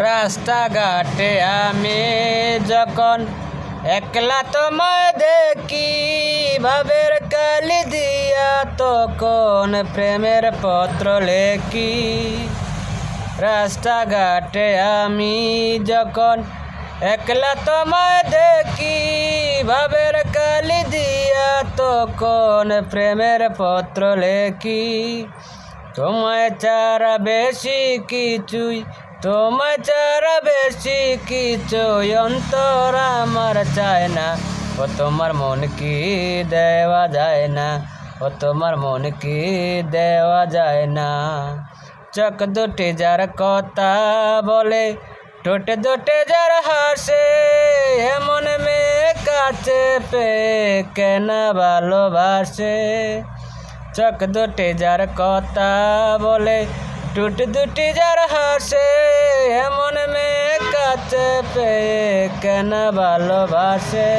রাস্তাঘাটে আমি যখন একলা তোমায় দেখি, ভাবের কালি দিয়া তখন প্রেমের পত্র লেখি। রাস্তাঘাটে আমি যখন একলা তোমায় দেখি, ভাবের কালি দিয়া তখন প্রেমের পত্র লেখি। তোমায় ছাড়া বেশি কিছুই, তোমায় ছাড়া বেশি কিছুই অন্তর আমার চায় না। ও তোমার মন কি দেওয়া যায় না, ও তোমার মন কি দেওয়া যায় না। চোখ দুটি যার কথা বলে, ঠোঁট দুটি যার হাসে, এমন মেয়ে কাছে পেয়ে কেন ভালোবাসে। চোখ দুটি যার কথা বলে, ঠোঁট দুটি যার হাসে, এমন মেয়ে কাছে পেয়ে কেন ভালোবাসে।